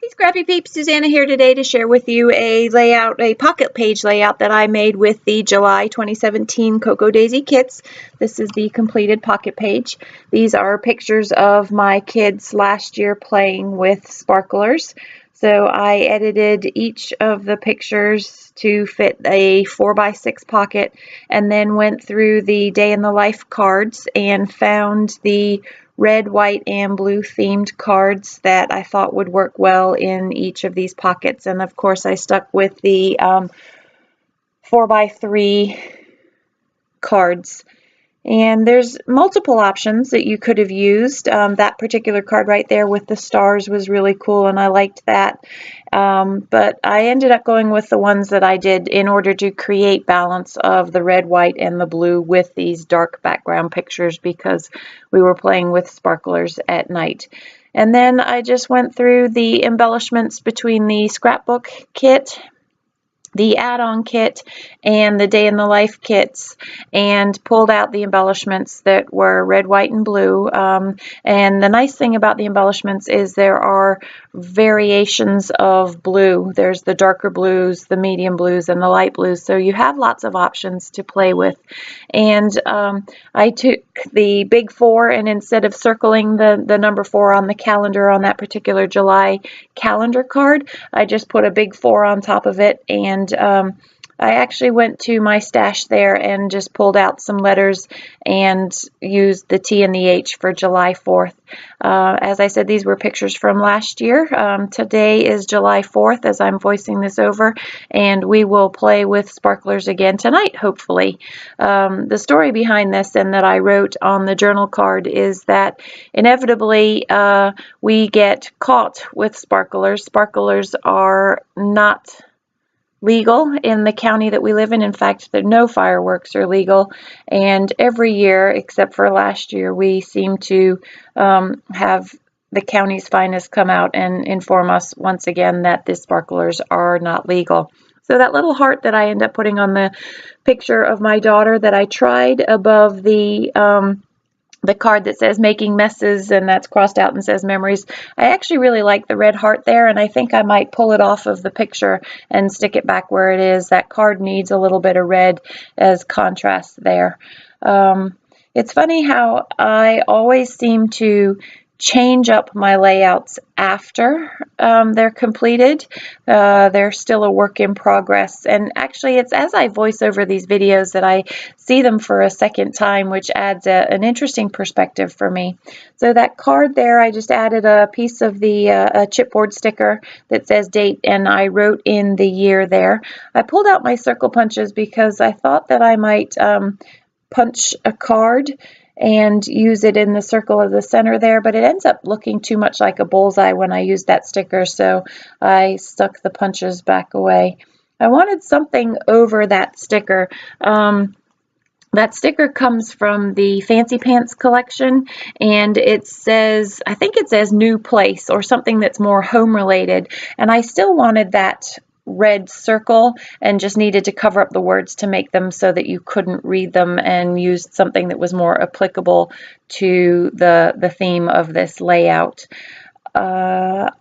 Hey Scrappy Peeps, Suzanna here today to share with you a pocket page layout that I made with the July 2017 Cocoa Daisy kits. This is the completed pocket page. These are pictures of my kids last year playing with sparklers. So I edited each of the pictures to fit a 4x6 pocket and then went through the day in the life cards and found the red, white, and blue themed cards that I thought would work well in each of these pockets. And of course I stuck with the 4x3 cards. And there's multiple options that you could have used. That particular card right there with the stars was really cool and I liked that. But I ended up going with the ones that I did in order to create balance of the red, white, and the blue with these dark background pictures because we were playing with sparklers at night. And then I just went through the embellishments between the scrapbook kit, the add-on kit, and the day in the life kits, and pulled out the embellishments that were red, white, and blue. And the nice thing about the embellishments is there are variations of blue. There's the darker blues, the medium blues, and the light blues, so you have lots of options to play with. And I took the big 4, and instead of circling the number 4 on the calendar on that particular July calendar card, I just put a big 4 on top of it. And I actually went to my stash there and just pulled out some letters and used the T and the H for July 4th. As I said, these were pictures from last year. Today is July 4th as I'm voicing this over, and we will play with sparklers again tonight, hopefully. The story behind this and that I wrote on the journal card is that inevitably we get caught with sparklers. Sparklers are not legal in the county that we live in. In fact, no fireworks are legal, and every year except for last year we seem to have the county's finest come out and inform us once again that the sparklers are not legal. So that little heart that I end up putting on the picture of my daughter that I tried above the card that says making messes, and that's crossed out and says memories. I actually really like the red heart there, and I think I might pull it off of the picture and stick it back where it is. That card needs a little bit of red as contrast there. It's funny how I always seem to change up my layouts after they're completed. They're still a work in progress, and actually it's as I voice over these videos that I see them for a second time, which adds an interesting perspective for me. So that card there, I just added a piece of the chipboard sticker that says date, and I wrote in the year there. I pulled out my circle punches because I thought that I might punch a card and use it in the circle of the center there, but it ends up looking too much like a bullseye when I use that sticker, so I stuck the punches back away. I wanted something over that sticker. That sticker comes from the Fancy Pants collection, and it says, I think it says new place or something that's more home related, and I still wanted that red circle and just needed to cover up the words to make them so that you couldn't read them, and used something that was more applicable to the theme of this layout. I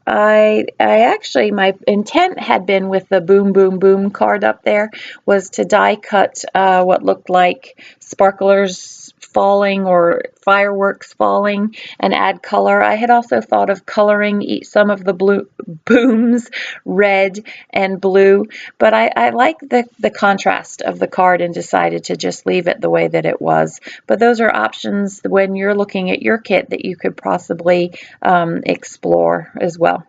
actually, my intent had been with the boom boom boom card up there was to die cut what looked like sparklers falling or fireworks falling and add color. I had also thought of coloring some of the blue booms red and blue, but I like the contrast of the card and decided to just leave it the way that it was. But those are options when you're looking at your kit that you could possibly explore as well.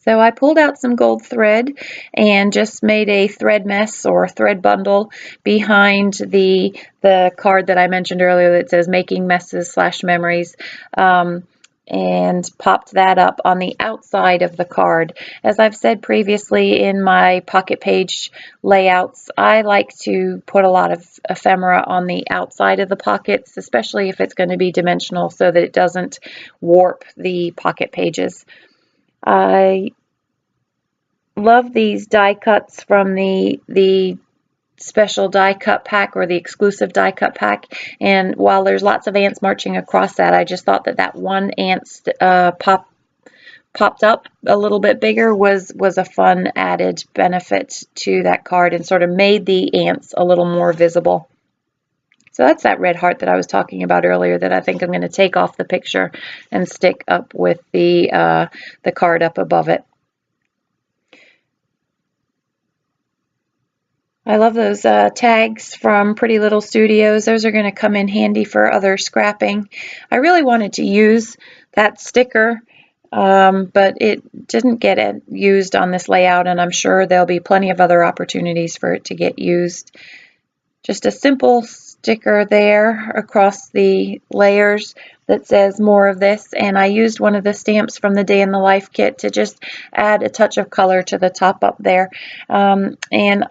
So I pulled out some gold thread and just made a thread mess or thread bundle behind the card that I mentioned earlier that says making messes / memories, and popped that up on the outside of the card. As I've said previously in my pocket page layouts, I like to put a lot of ephemera on the outside of the pockets, especially if it's going to be dimensional so that it doesn't warp the pocket pages. I love these die cuts from the special die cut pack or the exclusive die cut pack, and while there's lots of ants marching across that, I just thought that one ant popped up a little bit bigger was a fun added benefit to that card and sort of made the ants a little more visible. So that's that red heart that I was talking about earlier that I think I'm going to take off the picture and stick up with the card up above it. I love those tags from Pretty Little Studios. Those are going to come in handy for other scrapping. I really wanted to use that sticker, but it didn't get used on this layout, and I'm sure there'll be plenty of other opportunities for it to get used. Just a simple sticker there across the layers that says more of this, and I used one of the stamps from the Day in the Life kit to just add a touch of color to the top up there. And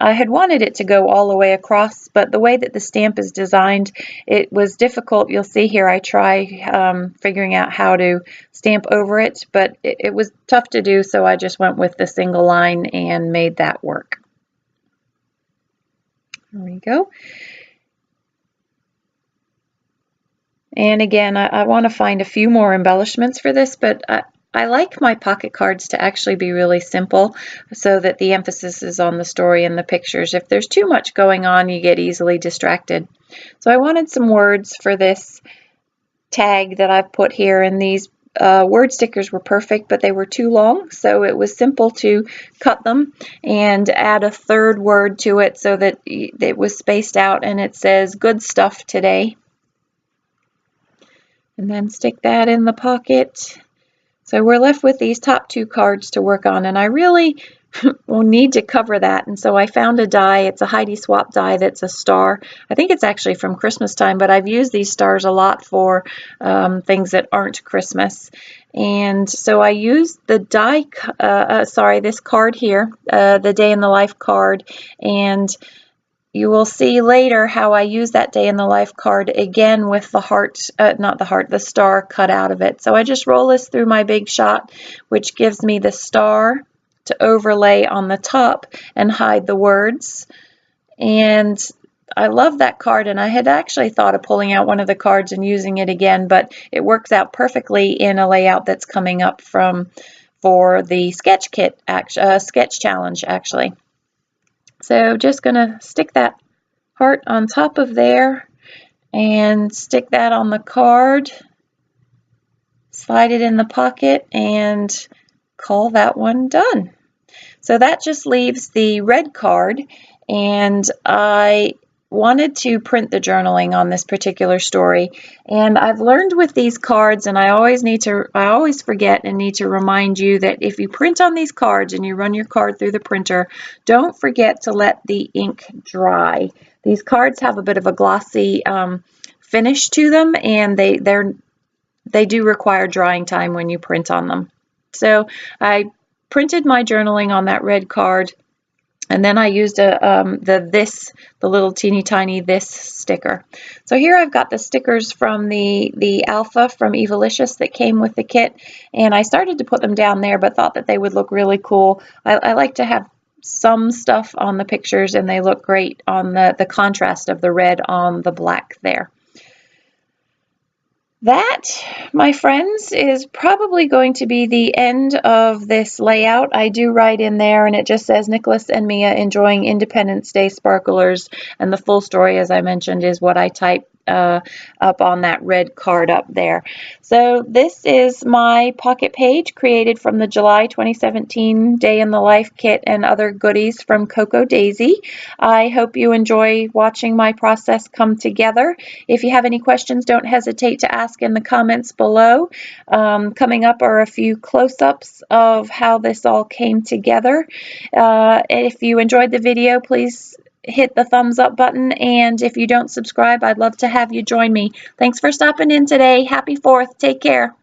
I had wanted it to go all the way across, but the way that the stamp is designed, it was difficult. You'll see here I try figuring out how to stamp over it, but it was tough to do, so I just went with the single line and made that work. There we go. And again, I want to find a few more embellishments for this, but I like my pocket cards to actually be really simple so that the emphasis is on the story and the pictures. If there's too much going on, you get easily distracted. So I wanted some words for this tag that I've put here, and these word stickers were perfect, but they were too long, so it was simple to cut them and add a third word to it so that it was spaced out, and it says "Good Stuff Today." And then stick that in the pocket. So we're left with these top two cards to work on, and I really will need to cover that. And so I found a die. It's a Heidi Swap die that's a star. I think it's actually from Christmas time, but I've used these stars a lot for things that aren't Christmas. And so I used the die, this card here, the Day in the Life card, and you will see later how I use that Day in the Life card again with the heart, the star cut out of it. So I just roll this through my Big Shot, which gives me the star to overlay on the top and hide the words. And I love that card, and I had actually thought of pulling out one of the cards and using it again, but it works out perfectly in a layout that's coming up for the sketch kit, sketch challenge actually. So just going to stick that heart on top of there and stick that on the card, slide it in the pocket, and call that one done. So that just leaves the red card, and I wanted to print the journaling on this particular story, and I've learned with these cards, and I always forget and need to remind you that if you print on these cards and you run your card through the printer, don't forget to let the ink dry. These cards have a bit of a glossy finish to them, and they do require drying time when you print on them. So I printed my journaling on that red card, and then I used the little teeny tiny this sticker. So here I've got the stickers from the Alpha from Evilicious that came with the kit, and I started to put them down there, but thought that they would look really cool. I like to have some stuff on the pictures, and they look great on the contrast of the red on the black there. That, my friends, is probably going to be the end of this layout. I do write in there, and it just says Nicholas and Mia enjoying Independence Day sparklers, and the full story, as I mentioned, is what I typed up on that red card up there. So this is my pocket page created from the July 2017 Day in the Life kit and other goodies from Coco Daisy. I hope you enjoy watching my process come together. If you have any questions, don't hesitate to ask in the comments below. Coming up are a few close-ups of how this all came together. If you enjoyed the video, please hit the thumbs up button, and if you don't subscribe, I'd love to have you join me. Thanks for stopping in today. Happy 4th. Take care.